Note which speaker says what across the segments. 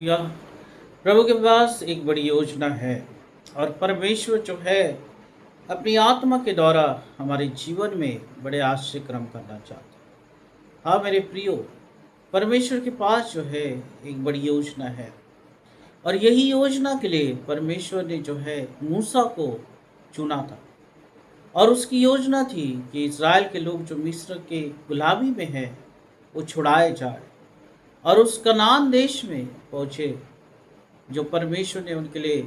Speaker 1: या प्रभु के पास एक बड़ी योजना है और परमेश्वर जो है अपनी आत्मा के द्वारा हमारे जीवन में बड़े आश्चर्य कर्म करना चाहता है। हाँ मेरे प्रियो, परमेश्वर के पास जो है एक बड़ी योजना है और यही योजना के लिए परमेश्वर ने जो है मूसा को चुना था। और उसकी योजना थी कि इज़राइल के लोग जो मिस्र के गुलामी में है वो छुड़ाए जाए और उस कनान देश में पहुँचे जो परमेश्वर ने उनके लिए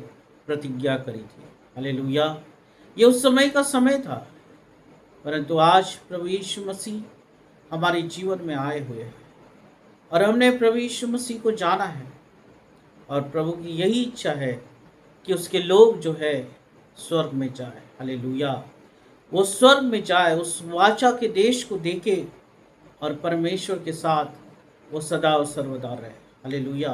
Speaker 1: प्रतिज्ञा करी थी। हालेलुया। ये उस समय का समय था, परंतु आज प्रभु यीशु मसीह हमारे जीवन में आए हुए हैं और हमने प्रभु यीशु मसीह को जाना है और प्रभु की यही इच्छा है कि उसके लोग जो है स्वर्ग में जाए। हालेलुया। वो स्वर्ग में जाए, उस वाचा के देश को देखे और परमेश्वर के साथ वो सदा और सर्वदा रहे। हालेलुया।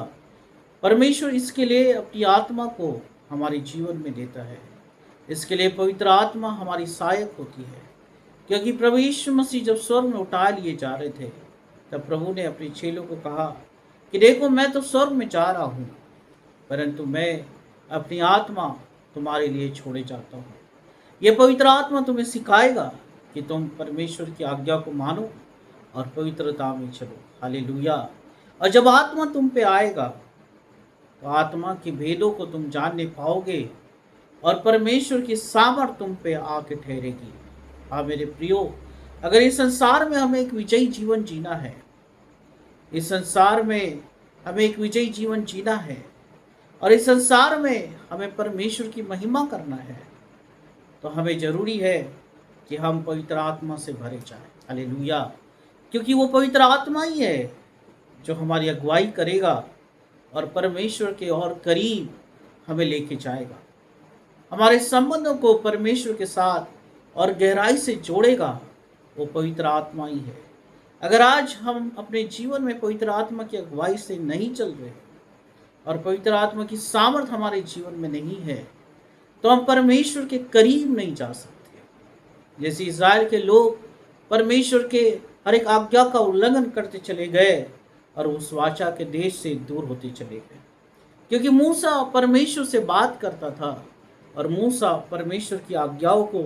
Speaker 1: परमेश्वर इसके लिए अपनी आत्मा को हमारे जीवन में देता है। इसके लिए पवित्र आत्मा हमारी सहायक होती है, क्योंकि प्रभु यीशु मसीह जब स्वर्ग में उठा लिए जा रहे थे तब प्रभु ने अपने चेलों को कहा कि देखो मैं तो स्वर्ग में जा रहा हूँ, परंतु मैं अपनी आत्मा तुम्हारे लिए छोड़े जाता हूँ। ये पवित्र आत्मा तुम्हें सिखाएगा कि तुम परमेश्वर की आज्ञा को मानो और पवित्रता में चलो। हालेलुया। और जब आत्मा तुम पे आएगा तो आत्मा के भेदों को तुम जानने पाओगे और परमेश्वर की सामर्थ तुम पे आके ठहरेगी। हाँ मेरे प्रियो, अगर इस संसार में हमें एक विजयी जीवन जीना है, इस संसार में हमें एक विजयी जीवन जीना है और इस संसार में हमें परमेश्वर की महिमा करना है, तो हमें जरूरी है कि हम पवित्र आत्मा से भरे जाएं। हालेलुया। क्योंकि वो पवित्र आत्मा ही है जो हमारी अगुवाई करेगा और परमेश्वर के और करीब हमें लेके जाएगा, हमारे संबंधों को परमेश्वर के साथ और गहराई से जोड़ेगा। वो पवित्र आत्मा ही है। अगर आज हम अपने जीवन में पवित्र आत्मा की अगुवाई से नहीं चल रहे और पवित्र आत्मा की सामर्थ हमारे जीवन में नहीं है, तो हम परमेश्वर के करीब नहीं जा सकते। जैसे इज़राइल के लोग परमेश्वर के हर एक आज्ञा का उल्लंघन करते चले गए और उस वाचा के देश से दूर होते चले गए, क्योंकि मूसा परमेश्वर से बात करता था और मूसा परमेश्वर की आज्ञाओं को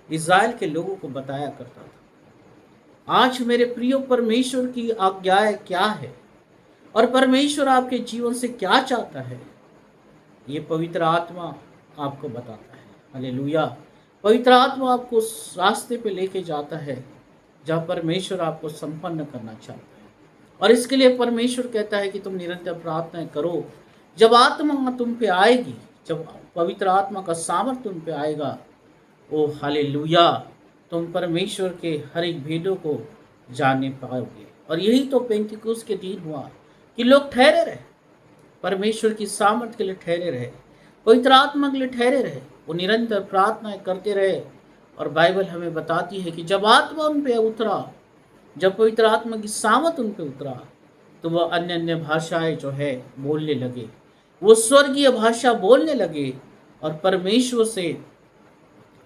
Speaker 1: इज़राइल के लोगों को बताया करता था। आज मेरे प्रियो, परमेश्वर की आज्ञाएं क्या है और परमेश्वर आपके जीवन से क्या चाहता है, ये पवित्र आत्मा आपको बताता है। हालेलुया। पवित्र आत्मा आपको उस रास्ते पे लेके जाता है जहाँ परमेश्वर आपको संपन्न करना चाहता है। और इसके लिए परमेश्वर कहता है कि तुम निरंतर प्रार्थनाएं करो। जब आत्मा तुम पे आएगी, जब पवित्र आत्मा का सामर्थ तुम पे आएगा, ओ हालेलुया, तुम परमेश्वर के हर एक भेदों को जानने पाओगे। और यही तो पेंतिकुस्त के दिन हुआ कि लोग ठहरे रहे, परमेश्वर की सामर्थ के लिए ठहरे रहे, पवित्र आत्मा के लिए ठहरे रहे, वो निरंतर प्रार्थनाएं करते रहे। और बाइबल हमें बताती है कि जब आत्मा उन पे उतरा, जब पवित्र आत्मा की सामर्थ उन पे उतरा, तो वह अन्य अन्य भाषाएं जो है बोलने लगे, वो स्वर्गीय भाषा बोलने लगे और परमेश्वर से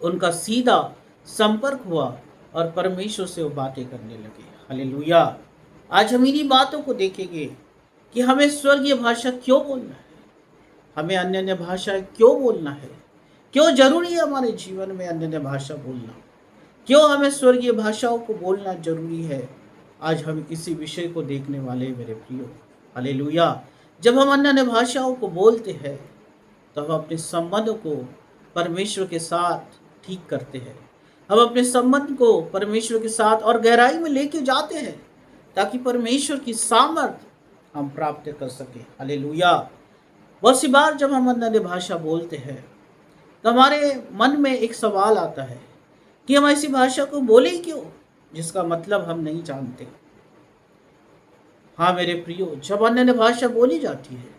Speaker 1: उनका सीधा संपर्क हुआ और परमेश्वर से वो बातें करने लगे। हालेलुया। आज हम इन्हीं बातों को देखेंगे कि हमें स्वर्गीय भाषा क्यों बोलना है, हमें अन्य अन्य भाषाएं क्यों बोलना है, क्यों जरूरी है हमारे जीवन में अन्य अन्य भाषा बोलना, क्यों हमें स्वर्गीय भाषाओं को बोलना जरूरी है। आज हम इसी विषय को देखने वाले हैं मेरे प्रियो। हालेलुया। जब हम अन्य अन्य भाषाओं को बोलते हैं तो हम अपने संबंधों को परमेश्वर के साथ ठीक करते हैं, हम अपने संबंध को परमेश्वर के साथ और गहराई में लेके जाते हैं ताकि परमेश्वर की सामर्थ हम प्राप्त कर सकें। हालेलुया। बहुत सी बार जब हम अन्य अन्य भाषा बोलते हैं तो हमारे मन में एक सवाल आता है कि हम ऐसी भाषा को बोले ही क्यों जिसका मतलब हम नहीं जानते। हाँ मेरे प्रियो, जब अन्य अन्य भाषा बोली जाती है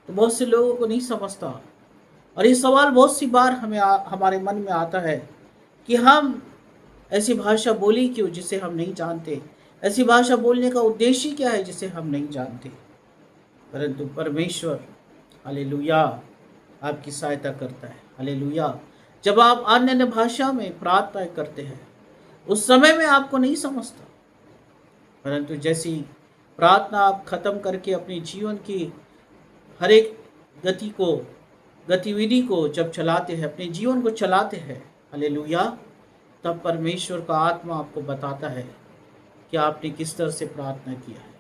Speaker 1: तो बहुत से लोगों को नहीं समझता और ये सवाल बहुत सी बार हमारे मन में आता है कि हम ऐसी भाषा बोली क्यों जिसे हम नहीं जानते, ऐसी भाषा बोलने का उद्देश्य क्या है जिसे हम नहीं जानते। परंतु परमेश्वर हालेलुया आपकी सहायता करता है। हालेलुया। जब आप अन्य अन्य भाषा में प्रार्थना करते हैं उस समय में आपको नहीं समझता, परंतु जैसी प्रार्थना आप खत्म करके अपने जीवन की हर एक गति को गतिविधि को जब चलाते हैं, अपने जीवन को चलाते हैं, हालेलुया, तब परमेश्वर का आत्मा आपको बताता है कि आपने किस तरह से प्रार्थना किया है,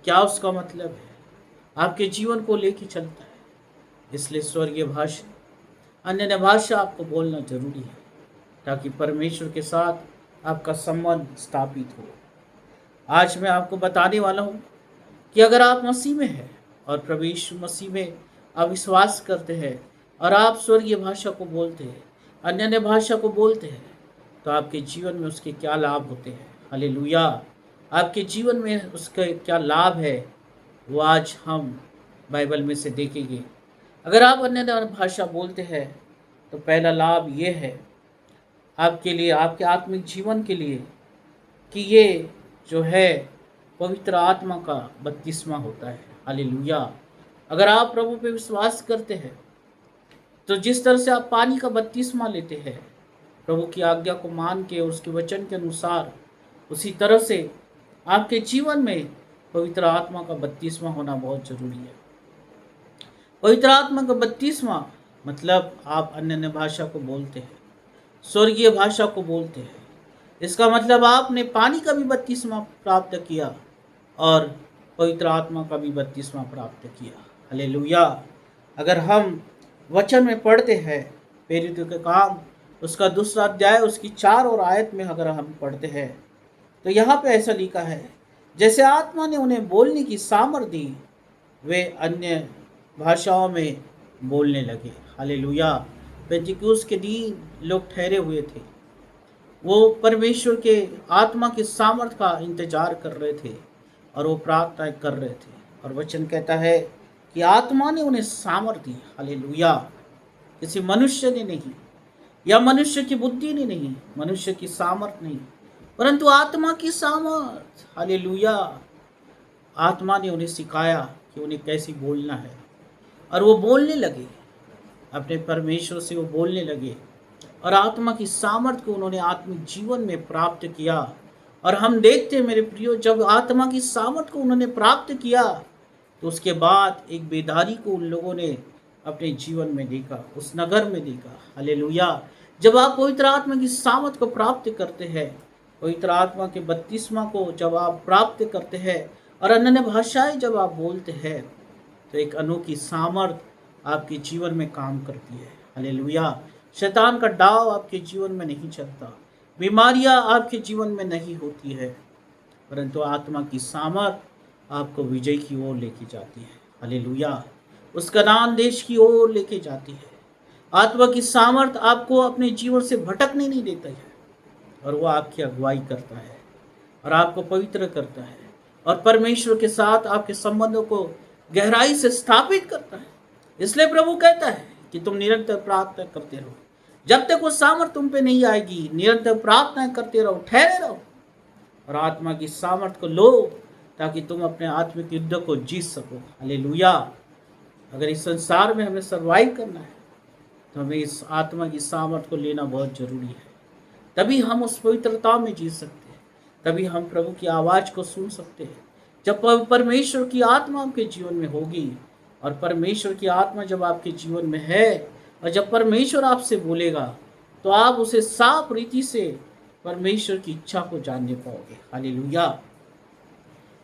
Speaker 1: क्या उसका मतलब है, आपके जीवन को लेके चलता है। इसलिए स्वर्गीय भाषा, अन्य भाषा आपको बोलना जरूरी है, ताकि परमेश्वर के साथ आपका संबंध स्थापित हो। आज मैं आपको बताने वाला हूँ कि अगर आप मसीह में हैं और प्रभु यीशु मसीह में आप विश्वास करते हैं और आप स्वर्गीय भाषा को बोलते हैं, अन्य भाषा को बोलते हैं, तो आपके जीवन में उसके क्या लाभ होते हैं। हालेलुया, आपके जीवन में उसके क्या लाभ है, वो आज हम बाइबल में से देखेंगे। अगर आप अन्य भाषा बोलते हैं तो पहला लाभ ये है आपके लिए, आपके आत्मिक जीवन के लिए, कि ये जो है पवित्र आत्मा का बपतिस्मा होता है। हालेलुया, अगर आप प्रभु पे विश्वास करते हैं तो जिस तरह से आप पानी का बपतिस्मा लेते हैं प्रभु की आज्ञा को मान के, उसके वचन के अनुसार, उसी तरह से आपके जीवन में पवित्र आत्मा का बपतिस्मा होना बहुत जरूरी है। पवित्र आत्मा का बपतिस्मा मतलब आप अन्य भाषा को बोलते हैं, स्वर्गीय भाषा को बोलते हैं। इसका मतलब आपने पानी का भी बपतिस्मा प्राप्त किया और पवित्र आत्मा का भी बपतिस्मा प्राप्त किया। हालेलुया, अगर हम वचन में पढ़ते हैं, प्रेरितों के काम उसका 2 अध्याय उसकी 4 और आयत में अगर हम पढ़ते हैं तो यहाँ पे ऐसा लिखा है, जैसे आत्मा ने उन्हें बोलने की सामर्थ दी, वे अन्य भाषाओं में बोलने लगे। हालेलुया, पेंतिकुस्त के दिन लोग ठहरे हुए थे, वो परमेश्वर के आत्मा की सामर्थ का इंतजार कर रहे थे और वो प्रार्थना कर रहे थे। और वचन कहता है कि आत्मा ने उन्हें सामर्थ दी। हालेलुया, किसी मनुष्य ने नहीं, या मनुष्य की बुद्धि ने नहीं, मनुष्य की सामर्थ नहीं, परंतु आत्मा की सामर्थ। हालेलुया, आत्मा ने उन्हें सिखाया कि उन्हें कैसे बोलना है, और वो बोलने लगे, अपने परमेश्वर से वो बोलने लगे, और आत्मा की सामर्थ को उन्होंने आत्मिक जीवन में प्राप्त किया। और हम देखते हैं मेरे प्रियो, जब आत्मा की सामर्थ को उन्होंने प्राप्त किया तो उसके बाद एक बेदारी को उन लोगों ने अपने जीवन में देखा, उस नगर में देखा। हालेलुया, जब आप पवित्र आत्मा की सामर्थ को प्राप्त करते हैं, पवित्र आत्मा के बपतिस्मा को जब आप प्राप्त करते हैं और अन्य भाषाएं जब आप बोलते हैं, तो एक अनोखी सामर्थ आपके जीवन में काम करती है। हालेलुया, शैतान का डाव आपके जीवन में नहीं चलता, बीमारियां आपके जीवन में नहीं होती है, परंतु आत्मा की सामर्थ आपको विजय की ओर लेके जाती है। हालेलुया, उस कनान देश की ओर लेके जाती है। आत्मा की सामर्थ आपको अपने जीवन से भटकने नहीं देता है, और वो आपकी अगुवाई करता है और आपको पवित्र करता है और परमेश्वर के साथ आपके संबंधों को गहराई से स्थापित करता है। इसलिए प्रभु कहता है कि तुम निरंतर प्रार्थना करते रहो, जब तक वो सामर्थ तुम पे नहीं आएगी, निरंतर प्रार्थना करते रहो, ठहरे रहो और आत्मा की सामर्थ को लो, ताकि तुम अपने आत्मिक युद्ध को जीत सको। हालेलुया, अगर इस संसार में हमें सर्वाइव करना है तो हमें इस आत्मा की सामर्थ को लेना बहुत जरूरी है। तभी हम उस पवित्रता में जी सकते हैं, तभी हम प्रभु की आवाज़ को सुन सकते हैं। जब परमेश्वर की आत्मा आपके जीवन में होगी, और परमेश्वर की आत्मा जब आपके जीवन में है और जब परमेश्वर आपसे बोलेगा, तो आप उसे साफ रीति से परमेश्वर की इच्छा को जानने पाओगे। हालेलुया,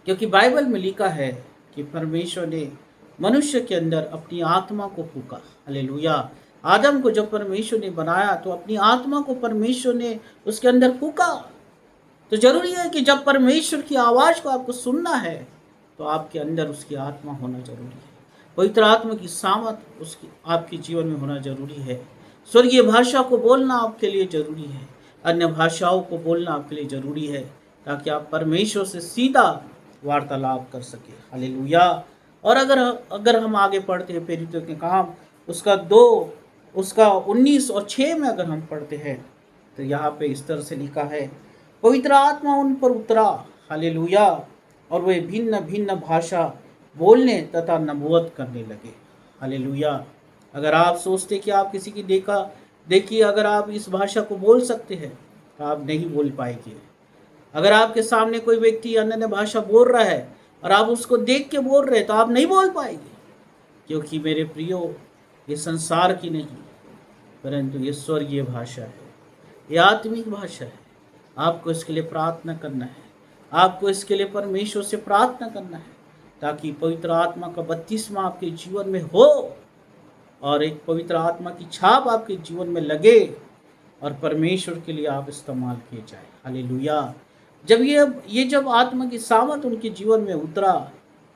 Speaker 1: क्योंकि बाइबल में लिखा है कि परमेश्वर ने मनुष्य के अंदर अपनी आत्मा को फूंका। हालेलुया, आदम को जब परमेश्वर ने बनाया तो अपनी आत्मा को परमेश्वर ने उसके अंदर फूंका। तो जरूरी है कि जब परमेश्वर की आवाज़ को आपको सुनना है तो आपके अंदर उसकी आत्मा होना जरूरी है। पवित्र आत्मा की सामर्थ उसकी आपके जीवन में होना जरूरी है। स्वर्गीय भाषा को बोलना आपके लिए जरूरी है, अन्य भाषाओं को बोलना आपके लिए जरूरी है, ताकि आप परमेश्वर से सीधा वार्तालाप कर सके। हालेलुया, और अगर हम आगे पढ़ते हैं प्रेरितों के काम उसका 19 और 6 में अगर हम पढ़ते हैं तो यहाँ पे इस तरह से लिखा है, पवित्र आत्मा उन पर उतरा। हालेलुया, और वे भिन्न भिन्न भाषा बोलने तथा नबूवत करने लगे। हालेलुया, अगर आप सोचते कि आप किसी की देखिए अगर आप इस भाषा को बोल सकते हैं तो आप नहीं बोल पाएंगे। अगर आपके सामने कोई व्यक्ति अन्य भाषा बोल रहा है और आप उसको देख के बोल रहे हैं तो आप नहीं बोल पाएंगे। क्योंकि मेरे प्रियो, ये संसार की नहीं परंतु ये स्वर्गीय भाषा है, ये आत्मिक भाषा है। आपको इसके लिए प्रार्थना करना है, आपको इसके लिए परमेश्वर से प्रार्थना करना है, ताकि पवित्र आत्मा का बपतिस्मा आपके जीवन में हो और एक पवित्र आत्मा की छाप आपके जीवन में लगे और परमेश्वर के लिए आप इस्तेमाल किए जाए। हालेलुया। जब आत्मा की सामर्थ उनके जीवन में उतरा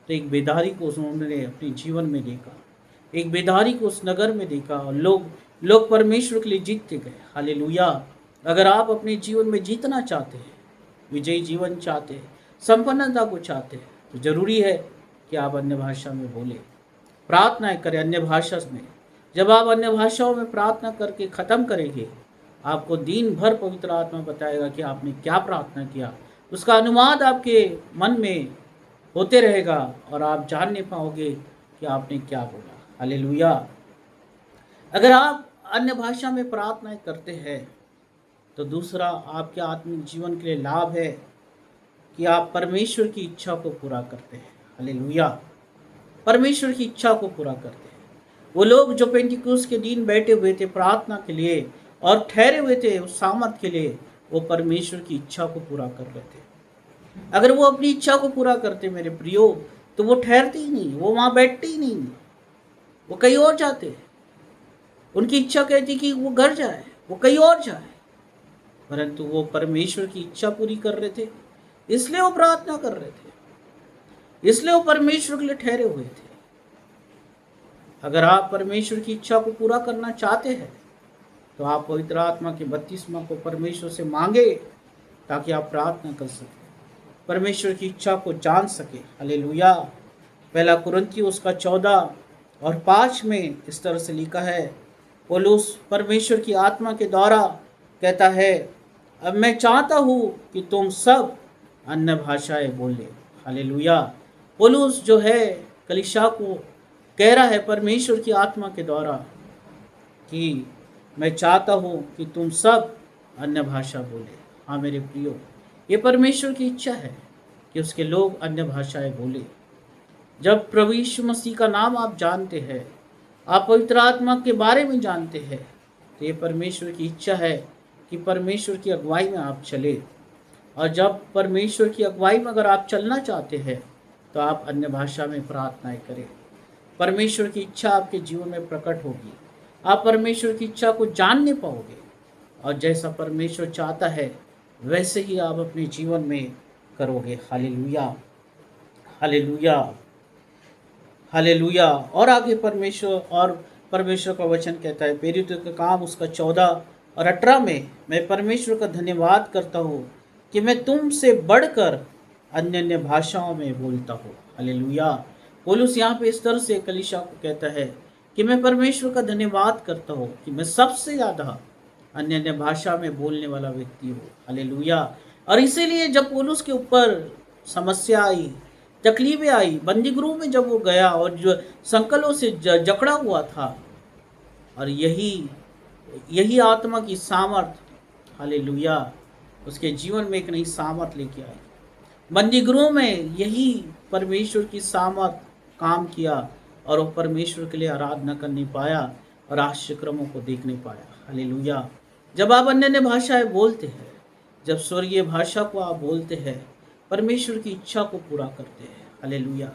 Speaker 1: तो एक बेदारी को उन्होंने अपने जीवन में देखा, एक बेदारी को उस नगर में देखा और लोग परमेश्वर के लिए जीतते गए। हालेलुया। अगर आप अपने जीवन में जीतना चाहते हैं, विजयी जीवन चाहते हैं, संपन्नता को चाहते हैं, तो जरूरी है कि आप अन्य भाषा में बोलें, प्रार्थनाएं करें अन्य भाषा में। जब आप अन्य भाषाओं में प्रार्थना करके ख़त्म करेंगे, आपको दिन भर पवित्र आत्मा बताएगा कि आपने क्या प्रार्थना किया। उसका अनुवाद आपके मन में होते रहेगा और आप जान नहीं पाओगे कि आपने क्या बोला। हालेलुया। अगर आप अन्य भाषा में प्रार्थनाएं करते हैं तो दूसरा आपके आत्मिक जीवन के लिए लाभ है कि आप परमेश्वर की इच्छा को पूरा करते हैं। हालेलुया। परमेश्वर की इच्छा को पूरा करते हैं। वो लोग जो पेंटिकुस्त के दिन बैठे हुए थे प्रार्थना के लिए और ठहरे हुए थे उस सामर्थ के लिए, वो परमेश्वर की इच्छा को पूरा कर रहे थे। अगर वो अपनी इच्छा को पूरा करते मेरे प्रियो, तो वो ठहरते ही नहीं, वो वहाँ बैठते ही नहीं, वो कहीं और जाते। उनकी इच्छा कहती कि वो घर जाए, वो कहीं और जाए, परंतु वो परमेश्वर की इच्छा पूरी कर रहे थे, इसलिए वो प्रार्थना कर रहे थे, इसलिए वो परमेश्वर के लिए ठहरे हुए थे। अगर आप परमेश्वर की इच्छा को पूरा करना चाहते हैं तो आप पवित्र आत्मा के बपतिस्मा को परमेश्वर से मांगे, ताकि आप प्रार्थना कर सकें, परमेश्वर की इच्छा को जान सके। हालेलुया। पहला कुरिन्थियों उसका 14 और 5 में इस तरह से लिखा है, पौलुस परमेश्वर की आत्मा के द्वारा कहता है, अब मैं चाहता हूँ कि तुम सब अन्य भाषाएं बोले। हालेलुया। पौलुस जो है कलीसिया को कह रहा है परमेश्वर की आत्मा के द्वारा कि मैं चाहता हूँ कि तुम सब अन्य भाषा बोले। हाँ मेरे प्रियो, ये परमेश्वर की इच्छा है कि उसके लोग अन्य भाषाएं बोले। जब प्रभु यीशु मसीह का नाम आप जानते हैं, आप पवित्र आत्मा के बारे में जानते हैं, तो ये परमेश्वर की इच्छा है कि परमेश्वर की अगुवाई में आप चले। और जब परमेश्वर की अगुवाई में अगर आप चलना चाहते हैं तो आप अन्य भाषा में प्रार्थनाएं करें। परमेश्वर की इच्छा आपके जीवन में प्रकट होगी, आप परमेश्वर की इच्छा को जानने पाओगे और जैसा परमेश्वर चाहता है वैसे ही आप अपने जीवन में करोगे। हालेलुया। हालेलुया। हालेलुया। और आगे परमेश्वर का वचन कहता है, प्रेरितों का काम उसका 14 और 18 में, मैं परमेश्वर का धन्यवाद करता हूँ कि मैं तुमसे बढ़कर अन्य अन्य भाषाओं में बोलता हूँ। हालेलुया। पौलुस यहाँ पे इस तरह से कलीसिया को कहता है कि मैं परमेश्वर का धन्यवाद करता हूँ कि मैं सबसे ज़्यादा अन्य अन्य भाषा में बोलने वाला व्यक्ति हूँ। हालेलुया। और इसीलिए जब पौलुस के ऊपर समस्या आई, तकलीफें आई, बंदी गृह में जब वो गया और जो संकलों से जकड़ा हुआ था, और यही आत्मा की सामर्थ, हालेलुया, उसके जीवन में एक नई सामर्थ लेके आई। बंदी गृह में यही परमेश्वर की सामर्थ काम किया और वो परमेश्वर के लिए आराधना कर नहीं पाया और आश्चर्यक्रमों को देख नहीं पाया। हालेलुया। जब आप अन्य अन्य भाषाएं बोलते हैं, जब स्वर्गीय भाषा को आप बोलते हैं, परमेश्वर की इच्छा को पूरा करते हैं। हालेलुया।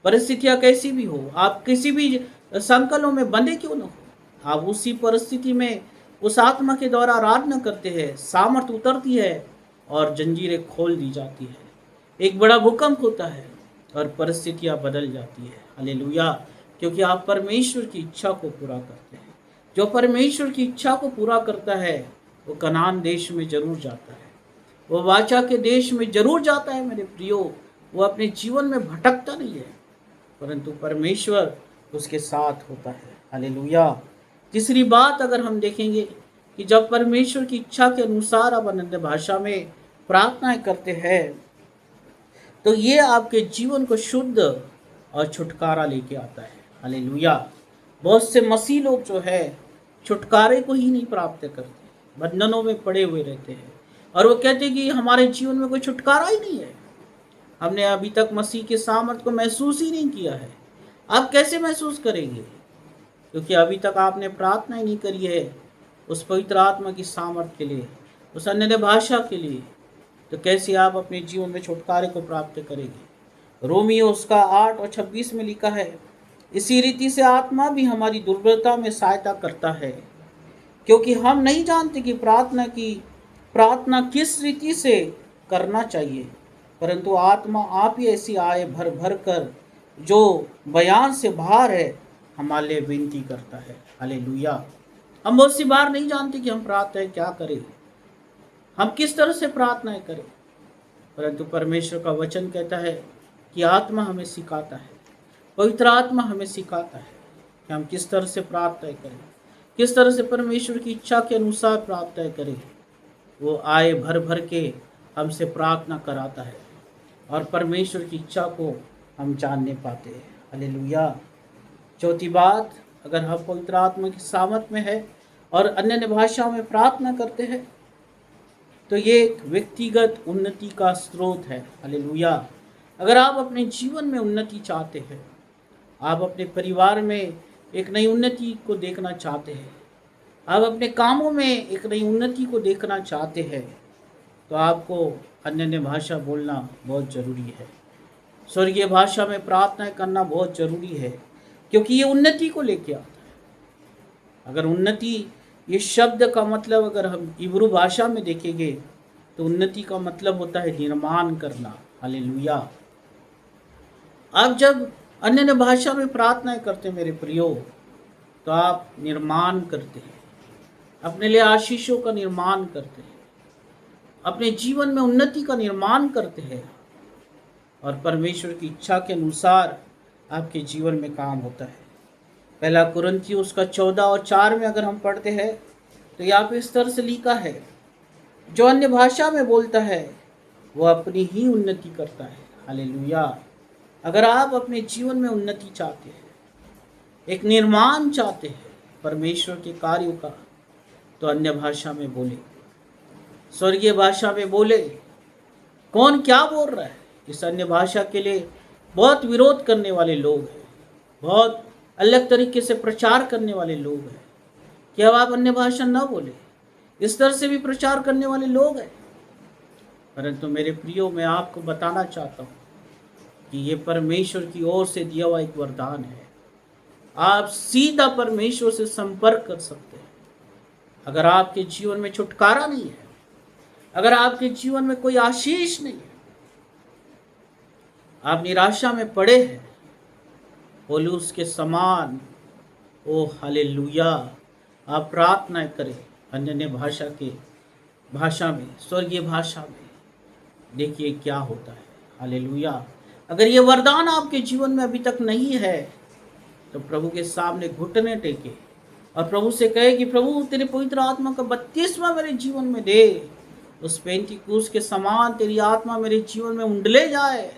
Speaker 1: परिस्थितियां कैसी भी हो, आप किसी भी संकलों में बंधे क्यों न हो, आप उसी परिस्थिति में उस आत्मा के द्वारा आराधना करते हैं, सामर्थ उतरती है और जंजीरें खोल दी जाती है। एक बड़ा भूकंप होता है और परिस्थितियां बदल जाती है। हालेलुया। क्योंकि आप परमेश्वर की इच्छा को पूरा करते हैं। जो परमेश्वर की इच्छा को पूरा करता है वो कनान देश में जरूर जाता है, वो वाचा के देश में जरूर जाता है मेरे प्रियो। वो अपने जीवन में भटकता नहीं है, परंतु परमेश्वर उसके साथ होता है। हालेलुया। तीसरी बात अगर हम देखेंगे कि जब परमेश्वर की इच्छा के अनुसार आप अन्य भाषा में प्रार्थनाएं करते हैं तो ये आपके जीवन को शुद्ध और छुटकारा लेके आता है। हालेलुया। बहुत से मसीह लोग जो है छुटकारे को ही नहीं प्राप्त करते, बंधनों में पड़े हुए रहते हैं और वो कहते हैं कि हमारे जीवन में कोई छुटकारा ही नहीं है, हमने अभी तक मसीह के सामर्थ को महसूस ही नहीं किया है। आप कैसे महसूस करेंगे? क्योंकि अभी तक आपने प्रार्थना ही नहीं करी है उस पवित्र आत्मा की सामर्थ के लिए, उस अन्य भाषा के लिए, तो कैसे आप अपने जीवन में छुटकारे को प्राप्त करेंगे? रोमियो उसका 8 और 26 में लिखा है, इसी रीति से आत्मा भी हमारी दुर्बलता में सहायता करता है, क्योंकि हम नहीं जानते कि प्रार्थना किस रीति से करना चाहिए, परंतु आत्मा आप ही ऐसी आए भर भर कर जो बयान से बाहर है हमारे लिए विनती करता है। हालेलुया। हम बहुत सी बार नहीं जानते कि हम प्रार्थना क्या करें, हम किस तरह से प्रार्थनाएं करें, परंतु परमेश्वर का वचन कहता है कि आत्मा हमें सिखाता है, पवित्र आत्मा हमें सिखाता है कि हम किस तरह से प्रार्थनाएं करें, किस तरह से परमेश्वर की इच्छा के अनुसार प्रार्थनाएं करें। वो आए भर भर के हमसे प्रार्थना कराता है और परमेश्वर की इच्छा को हम जानने पाते हैं। हालेलुया। चौथी बात, अगर हम पवित्र आत्मा की सामर्थ में है और अन्य भाषाओं में प्रार्थना करते हैं तो ये एक व्यक्तिगत उन्नति का स्रोत है। हालेलुया। अगर आप अपने जीवन में उन्नति चाहते हैं, आप अपने परिवार में एक नई उन्नति को देखना चाहते हैं, आप अपने कामों में एक नई उन्नति को देखना चाहते हैं, तो आपको अन्य भाषा बोलना बहुत ज़रूरी है। स्वर्गीय भाषा में प्रार्थनाएं करना बहुत ज़रूरी है, क्योंकि ये उन्नति को लेके आता है। अगर उन्नति, ये शब्द का मतलब अगर हम इब्रू भाषा में देखेंगे तो उन्नति का मतलब होता है निर्माण करना। हालेलुया। आप जब अन्य भाषा में प्रार्थनाएं करते हैं मेरे प्रियो, तो आप निर्माण करते हैं, अपने लिए आशीषों का निर्माण करते हैं, अपने जीवन में उन्नति का निर्माण करते हैं और परमेश्वर की इच्छा के अनुसार आपके जीवन में काम होता है। पहला कुरिन्थियों उसका 14 और 4 में अगर हम पढ़ते हैं तो यहाँ पे इस तरह से लिखा है, जो अन्य भाषा में बोलता है वो अपनी ही उन्नति करता है। हालेलुया। अगर आप अपने जीवन में उन्नति चाहते हैं, एक निर्माण चाहते हैं परमेश्वर के कार्यों का, तो अन्य भाषा में बोले, स्वर्गीय भाषा में बोले। कौन क्या बोल रहा है? इस अन्य भाषा के लिए बहुत विरोध करने वाले लोग हैं, बहुत अलग तरीके से प्रचार करने वाले लोग हैं कि अब आप अन्य भाषा ना बोले, इस तरह से भी प्रचार करने वाले लोग हैं। परंतु मेरे प्रियो, मैं आपको बताना चाहता हूँ कि ये परमेश्वर की ओर से दिया हुआ एक वरदान है। आप सीधा परमेश्वर से संपर्क कर सकते हैं। अगर आपके जीवन में छुटकारा नहीं है, अगर आपके जीवन में कोई आशीष नहीं है, आप निराशा में पड़े हैं, पौलुस के समान, ओ हालेलुया, आप प्रार्थना करें अन्य भाषा में, स्वर्गीय भाषा में, देखिए क्या होता है। हालेलुया। अगर ये वरदान आपके जीवन में अभी तक नहीं है तो प्रभु के सामने घुटने टेके और प्रभु से कहे कि प्रभु तेरे पवित्र आत्मा का बपतिस्मा मेरे जीवन में दे। उस पेंतीकोस्त के समान तेरी आत्मा मेरे जीवन में उंडले जाए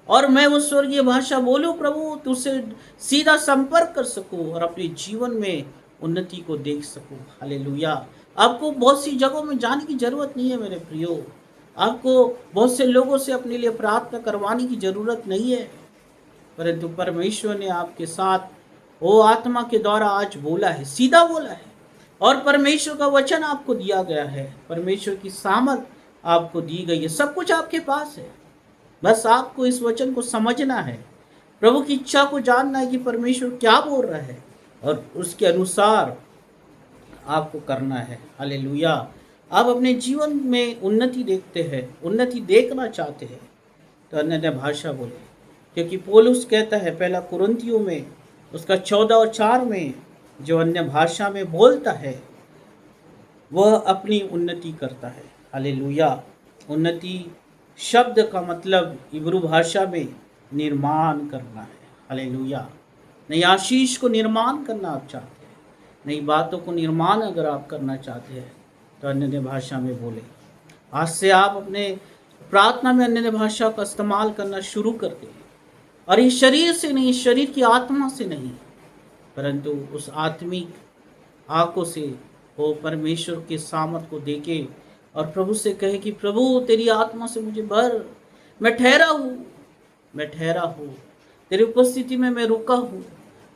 Speaker 1: और मैं वो स्वर्गीय भाषा बोलूं प्रभु, तुझसे सीधा संपर्क कर सकूं और अपने जीवन में उन्नति को देख सकूं। हालेलुया। आपको बहुत सी जगहों में जाने की जरूरत नहीं है मेरे प्रियो, आपको बहुत से लोगों से अपने लिए प्रार्थना करवाने की जरूरत नहीं है, परंतु परमेश्वर ने आपके साथ वो आत्मा के द्वारा आज बोला है, सीधा बोला है, और परमेश्वर का वचन आपको दिया गया है, परमेश्वर की सामर्थ आपको दी गई है, सब कुछ आपके पास है। बस आपको इस वचन को समझना है, प्रभु की इच्छा को जानना है कि परमेश्वर क्या बोल रहा है और उसके अनुसार आपको करना है। हालेलुया। आप अपने जीवन में उन्नति देखते हैं, उन्नति देखना चाहते हैं, तो अन्य भाषा बोले, क्योंकि पौलुस कहता है पहला कुरिन्थियों में उसका 14 और 4 में, जो अन्य भाषा में बोलता है वह अपनी उन्नति करता है। हालेलुया। उन्नति शब्द का मतलब इब्रू भाषा में निर्माण करना है। हालेलुया। नई आशीष को निर्माण करना आप चाहते हैं, नई बातों को निर्माण अगर आप करना चाहते हैं तो अन्य भाषा में बोले। आज से आप अपने प्रार्थना में अन्य भाषा का इस्तेमाल करना शुरू कर दें, और ये शरीर से नहीं, शरीर की आत्मा से नहीं, परंतु उस आत्मिक आंखों से वो परमेश्वर के सामर्थ को देखे और प्रभु से कहे कि प्रभु तेरी आत्मा से मुझे भर, मैं ठहरा हूँ, तेरी उपस्थिति में मैं रुका हूँ।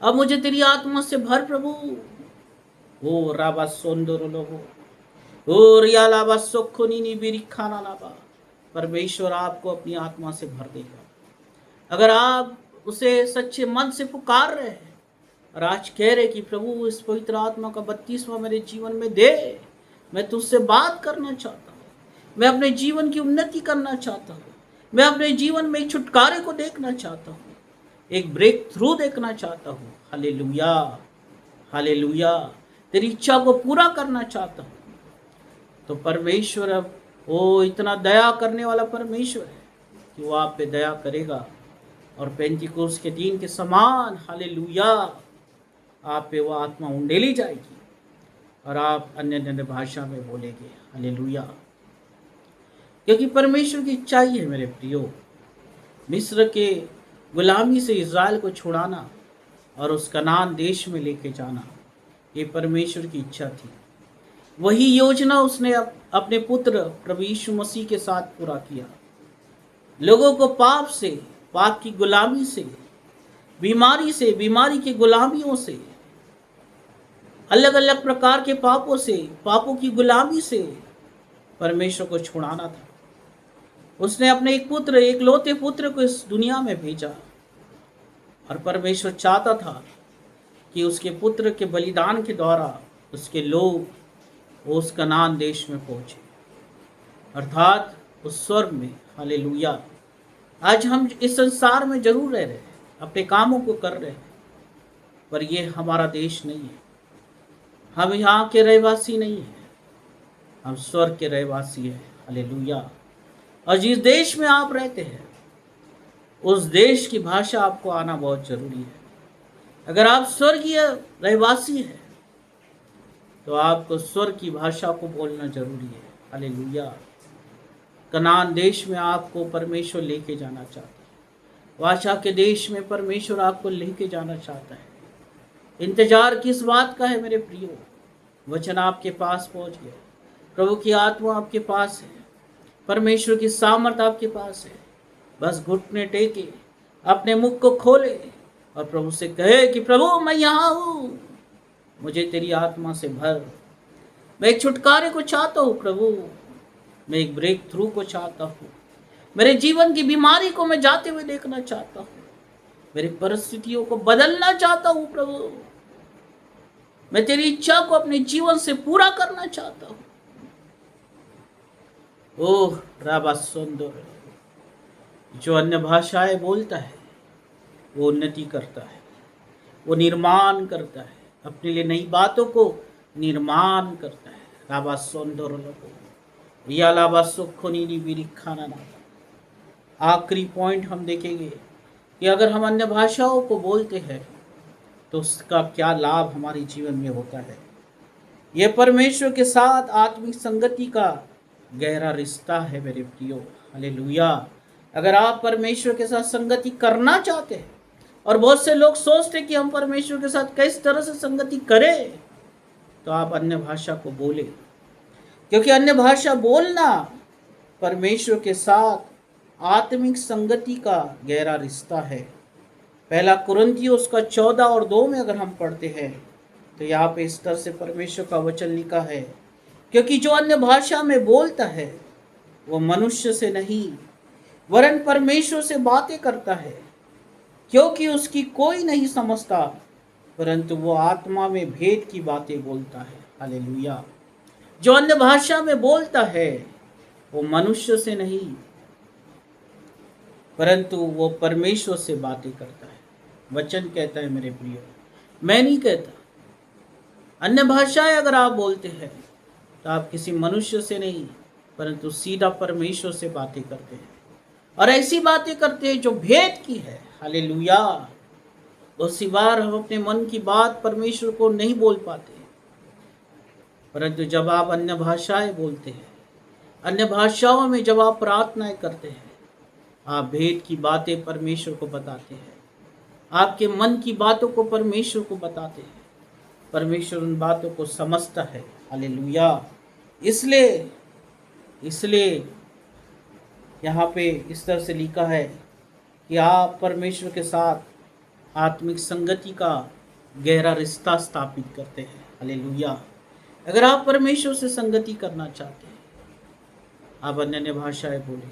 Speaker 1: अब मुझे तेरी आत्मा से भर प्रभु। ओ राबा सोंदरो लोगो, ओ रिया लाबा सोखोनी नी बिरिखाना लाबा। परमेश्वर आपको अपनी आत्मा से भर देगा अगर आप उसे सच्चे मन से पुकार रहे हैं और आज कह रहे कि प्रभु इस पवित्र आत्मा का 32वां मेरे जीवन में दे। मैं तुझसे बात करना चाहता हूँ, मैं अपने जीवन की उन्नति करना चाहता हूँ, मैं अपने जीवन में एक छुटकारे को देखना चाहता हूँ, एक ब्रेक थ्रू देखना चाहता हूँ। Hallelujah, hallelujah. तेरी इच्छा को पूरा करना चाहता हूँ। तो परमेश्वर अब वो इतना दया करने वाला परमेश्वर है कि वो आप पे दया करेगा और पेंतिकोस्त के दिन के समान हालेलुया आप पे वो आत्मा उंडेली जाएगी और आप अन्य अन्य भाषा में बोलेंगे। हालेलुया। क्योंकि परमेश्वर की इच्छा ही है मेरे प्रियो, मिस्र के गुलामी से इज़राइल को छुड़ाना और उस कनान देश में लेके जाना। ये परमेश्वर की इच्छा थी। वही योजना उसने अपने पुत्र प्रभु यीशु मसीह के साथ पूरा किया। लोगों को पाप से, पाप की गुलामी से, बीमारी की गुलामियों से, अलग अलग प्रकार के पापों से, पापों की गुलामी से परमेश्वर को छुड़ाना था। उसने अपने एक पुत्र, एक लौते पुत्र को इस दुनिया में भेजा और परमेश्वर चाहता था कि उसके पुत्र के बलिदान के द्वारा उसके लोग उस कनान देश में पहुंचे, अर्थात उस स्वर्ग में। हालेलुया। आज हम इस संसार में जरूर रह रहे हैं, अपने कामों को कर रहे हैं, पर ये हमारा देश नहीं है। हम यहाँ के रहवासी नहीं हैं, हम स्वर्ग के रहवासी हैं। हालेलुया। और जिस देश में आप रहते हैं उस देश की भाषा आपको आना बहुत जरूरी है। अगर आप स्वर्गीय रहवासी हैं तो आपको स्वर्ग की भाषा को बोलना जरूरी है। हालेलुया। कनान देश में आपको परमेश्वर लेके जाना चाहता है। वाचा के देश में परमेश्वर आपको लेके जाना चाहता है। इंतजार किस बात का है मेरे प्रियो? वचन आपके पास पहुंच गया, प्रभु की आत्मा आपके पास है, परमेश्वर की सामर्थ आपके पास है। बस घुटने टेके, अपने मुख को खोले और प्रभु से कहे कि प्रभु मैं यहाँ हूँ, मुझे तेरी आत्मा से भर। मैं एक छुटकारे को चाहता हूँ प्रभु, मैं एक ब्रेक थ्रू को चाहता हूँ। मेरे जीवन की बीमारी को मैं जाते हुए देखना चाहता हूँ, मेरी परिस्थितियों को बदलना चाहता हूँ प्रभु। मैं तेरी इच्छा को अपने जीवन से पूरा करना चाहता हूँ। ओह राबा सुंदर, जो अन्य भाषाएं बोलता है वो उन्नति करता है, वो निर्माण करता है, अपने लिए नई बातों को निर्माण करता है। राबा सुंदर लोगों या लाबा सुखोनी बिरिखाना ना। आखिरी पॉइंट हम देखेंगे कि अगर हम अन्य भाषाओं को बोलते हैं तो उसका क्या लाभ हमारे जीवन में होता है। यह परमेश्वर के साथ आत्मिक संगति का गहरा रिश्ता है मेरे प्रियो। हालेलुया। अगर आप परमेश्वर के साथ संगति करना चाहते हैं, और बहुत से लोग सोचते हैं कि हम परमेश्वर के साथ किस तरह से संगति करें, तो आप अन्य भाषा को बोले, क्योंकि अन्य भाषा बोलना परमेश्वर के साथ आत्मिक संगति का गहरा रिश्ता है। पहला कुरिन्थियों उसका 14 और 2 में अगर हम पढ़ते हैं तो यहाँ पे इस तरह से परमेश्वर का वचन लिखा है, क्योंकि जो अन्य भाषा में बोलता है वो मनुष्य से नहीं वरन परमेश्वर से बातें करता है, क्योंकि उसकी कोई नहीं समझता, परंतु वो आत्मा में भेद की बातें बोलता है। हालेलुया। जो अन्य भाषा में बोलता है वो मनुष्य से नहीं परंतु वो परमेश्वर से बातें करता है। वचन कहता है मेरे प्रियो, मैं नहीं कहता। अन्य भाषाएं अगर आप बोलते हैं तो आप किसी मनुष्य से नहीं परंतु सीधा परमेश्वर से बातें करते हैं, और ऐसी बातें करते हैं जो भेद की है। हालेलुया। बहुत सी बार हम अपने मन की बात परमेश्वर को नहीं बोल पाते, परंतु जब आप अन्य भाषाएं बोलते हैं, अन्य भाषाओं में जब आप प्रार्थनाएं करते हैं, आप भेद की बातें परमेश्वर को बताते हैं, आपके मन की बातों को परमेश्वर को बताते हैं। परमेश्वर उन बातों को समझता है। हालेलुया। इसलिए यहाँ पे इस तरह से लिखा है कि आप परमेश्वर के साथ आत्मिक संगति का गहरा रिश्ता स्थापित करते हैं। हालेलुया। अगर आप परमेश्वर से संगति करना चाहते हैं, आप अन्य भाषाएं बोलें,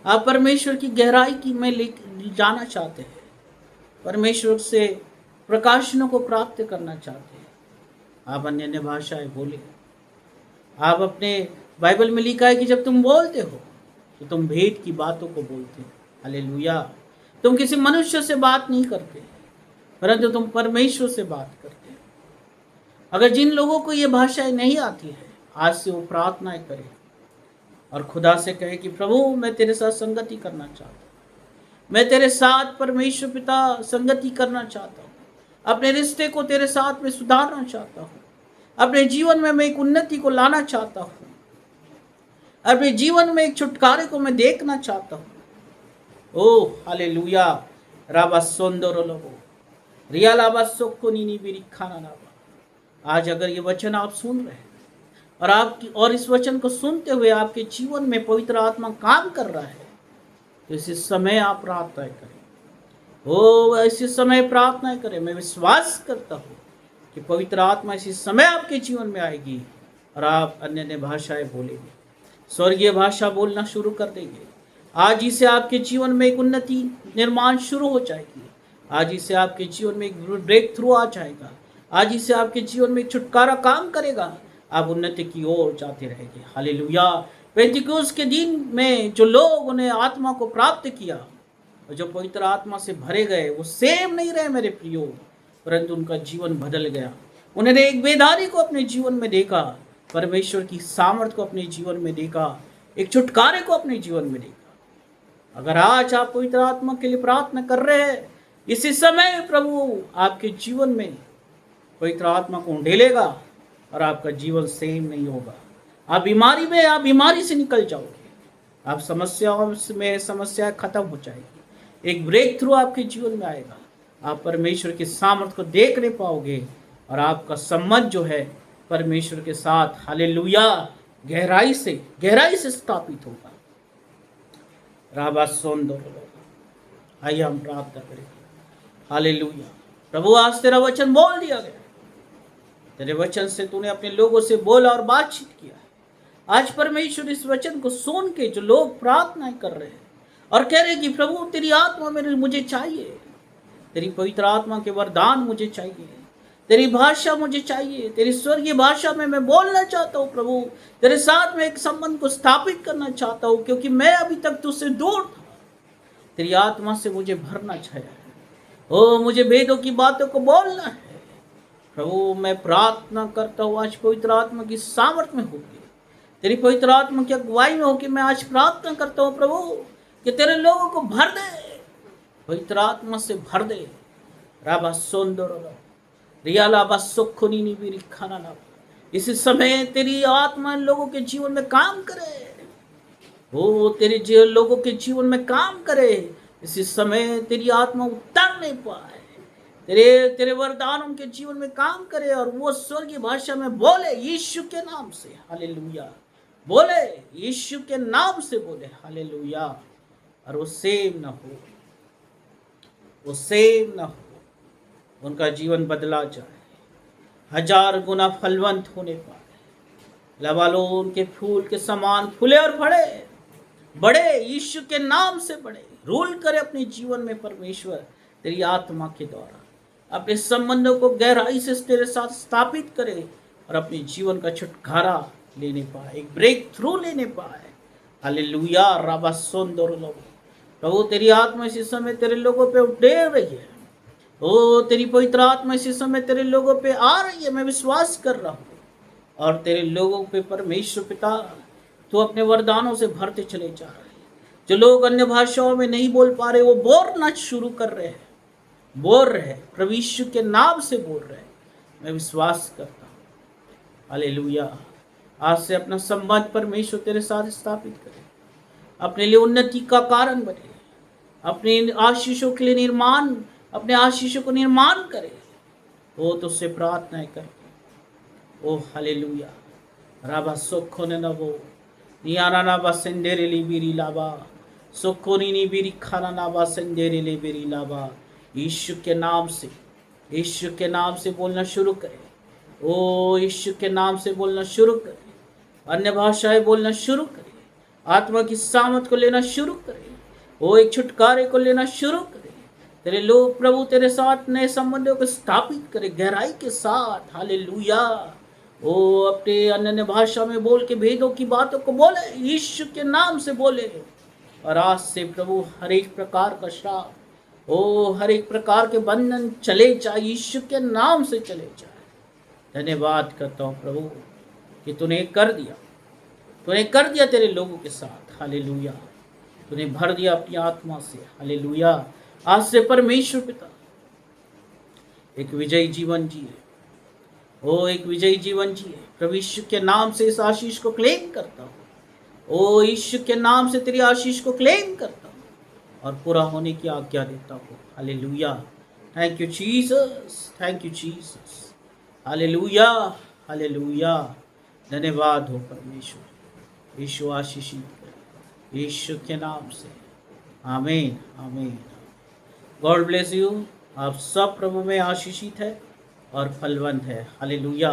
Speaker 1: आप परमेश्वर की गहराई की में ले जाना चाहते हैं, परमेश्वर से प्रकाशनों को प्राप्त करना चाहते हैं, आप अन्य भाषाएं बोलें। आप अपने बाइबल में लिखा है कि जब तुम बोलते हो तो तुम भेद की बातों को बोलते हो। हालेलुया। तुम किसी मनुष्य से बात नहीं करते, परंतु तुम परमेश्वर से बात करते हो। अगर जिन लोगों को ये भाषाएं नहीं आती है, आज से वो प्रार्थनाएं करें और खुदा से कहे कि प्रभु मैं तेरे साथ संगति करना चाहता हूँ, मैं तेरे साथ परमेश्वर पिता संगति करना चाहता हूँ, अपने रिश्ते को तेरे साथ में सुधारना चाहता हूँ, अपने जीवन में मैं एक उन्नति को लाना चाहता हूँ, अपने जीवन में एक छुटकारे को मैं देखना चाहता हूँ। ओ हालेलुया। राबा सोंदरो लोगो रिया लाबा सोको नीनी बिरी खाना लाबा। आज अगर ये वचन आप सुन रहे हैं और इस वचन को सुनते हुए आपके जीवन में पवित्र आत्मा काम कर रहा है, तो इसी समय आप प्रार्थना करें। ओ इसी समय प्रार्थना करें। मैं विश्वास करता हूँ कि पवित्र आत्मा इसी समय आपके जीवन में आएगी और आप अन्य भाषाएं बोलेंगे, स्वर्गीय भाषा बोलना शुरू कर देंगे। आज ही से आपके जीवन में एक उन्नति निर्माण शुरू हो जाएगी। आज ही से आपके जीवन में एक ब्रेक थ्रू आ जाएगा। आज ही से आपके जीवन में एक छुटकारा काम करेगा। आप उन्नति की ओर जाते रहेंगे। हालेलुया। पेंतिकोस्त के दिन में जो लोग ने आत्मा को प्राप्त किया और जो पवित्र आत्मा से भरे गए, वो सेम नहीं रहे मेरे प्रियो, परंतु उनका जीवन बदल गया। उन्होंने एक बेदारी को अपने जीवन में देखा, परमेश्वर की सामर्थ को अपने जीवन में देखा, एक छुटकारे को अपने जीवन में देखा। अगर आज आप पवित्र आत्मा के लिए प्रार्थना कर रहे हैं, इसी समय प्रभु आपके जीवन में पवित्र आत्मा को ढेलेगा और आपका जीवन सेम नहीं होगा। आप बीमारी से निकल जाओगे। आप समस्याएं खत्म हो जाएगी। एक ब्रेक थ्रू आपके जीवन में आएगा। आप परमेश्वर की सामर्थ को देखने पाओगे और आपका संबंध जो है परमेश्वर के साथ, हालेलुया, गहराई से स्थापित होगा। राबा सोंदरो। आइए हम प्रार्थना करें। हालेलुया। प्रभु आज तेरा वचन बोल दिया गया। तेरे वचन से तूने अपने लोगों से बोला और बातचीत किया। आज परमेश्वर इस वचन को सुन के जो लोग प्रार्थनाएं कर रहे हैं और कह रहे हैं कि प्रभु तेरी आत्मा मुझे चाहिए, तेरी पवित्र आत्मा के वरदान मुझे चाहिए, तेरी भाषा मुझे चाहिए, तेरी स्वर्गीय भाषा में मैं बोलना चाहता हूँ प्रभु, तेरे साथ में एक संबंध को स्थापित करना चाहता हूँ, क्योंकि मैं अभी तक तुझसे दूर था। तेरी आत्मा से मुझे भरना चाहिए। ओ मुझे वेदों की बातों को बोलना है प्रभु। मैं प्रार्थना करता हूँ आज पवित्र आत्मा की सामर्थ में होगी, तेरी पवित्र आत्मा की अगुवाई में होगी। मैं आज प्रार्थना करता हूँ प्रभु कि तेरे लोगों को भर दे, पवित्र आत्मा से भर दे। राबा सोंदरो रियाला बसुखनी निबिरी खाना ना। इस समय तेरी आत्मा लोगों के जीवन में काम करे। वो तेरे लोगों के जीवन में काम करे। इसी समय तेरी आत्मा उतर नहीं पाए, तेरे वरदान उनके जीवन में काम करे और वो स्वर्गीय भाषा में बोले यीशु के नाम से। हालेलुया। बोले यीशु के नाम से बोले। हालेलुया। और वो सेम ना हो, उनका जीवन बदला जाए, 1000 गुना फलवंत होने पाए। लबालो उनके फूल के समान फूले और फड़े, बड़े यीशु के नाम से बड़े रूल करे अपने जीवन में। परमेश्वर तेरी आत्मा के द्वारा अपने संबंधों को गहराई से तेरे साथ स्थापित करे और अपने जीवन का छुटकारा लेने पाए, एक ब्रेक थ्रू लेने पाए। हालेलुया। राबा सोंदरो लोगो। प्रभु तेरी आत्मा इसी समय तेरे लोगों पे उठेल रही है। ओ तेरी पवित्र आत्मा इसी समय तेरे लोगों पे आ रही है। मैं विश्वास कर रहा हूँ और तेरे लोगों पे परमेश्वर पिता तो अपने वरदानों से भरते चले जा रहे हैं। जो लोग अन्य भाषाओं में नहीं बोल पा रहे, वो बोलना शुरू कर रहे हैं, बोल रहे हैं, प्रभु यीशु के नाम से बोल रहे हैं। मैं विश्वास करता हूँ। हालेलुया। आज से अपना संबंध परमेश्वर तेरे साथ स्थापित करे, अपने लिए उन्नति का कारण बने, अपने आशीषों के लिए निर्माण, अपने आशीषों को निर्माण करे। वो तो उससे प्रार्थनाएं करके। ओ हालेलुया। राबा सोखो ने नबो नियाना ना बसेंडेरे लिबिरी लाबा सोकोनी बेरी खाना नाबा संदेरे ले बेरी लाबा। यीशु के नाम से, यीशु के नाम से बोलना शुरू करें। ओ यीशु के नाम से बोलना शुरू करें, अन्य भाषाएं बोलना शुरू करें, आत्मा की सामत को लेना शुरू करें, ओ एक छुटकारे को लेना शुरू करें। तेरे लोग प्रभु तेरे साथ नए संबंधों को स्थापित करें गहराई के साथ। हालेलुया। ओ अपने अन्य भाषा में बोल के भेदों की बातों को बोले, यीशु के नाम से बोले। और आज से प्रभु हर एक प्रकार का श्राप, ओ हर एक प्रकार के बंधन चले जाए, यीशु के नाम से चले जाए। धन्यवाद करता हूँ प्रभु कि तूने कर दिया, तूने कर दिया तेरे लोगों के साथ। हालेलुया। तूने भर दिया अपनी आत्मा से। हालेलुया। आज से परमेश्वर पिता एक विजयी जीवन जिए, ओ एक विजयी जीवन जिए। प्रभु यीशु के नाम से इस आशीष को क्लेम करता हूँ। ओ यीशु के नाम से तेरी आशीष को क्लेम करता हूँ और पूरा होने की आज्ञा देता हूँ। Hallelujah. Thank you Jesus, thank you Jesus. Hallelujah, hallelujah. धन्यवाद हो परमेश्वर। यीशु आशीषित करे यीशु के नाम से। आमीन, आमीन। God bless you. आप सब प्रभु में आशीषित है और फलवंत है। हालेलुया।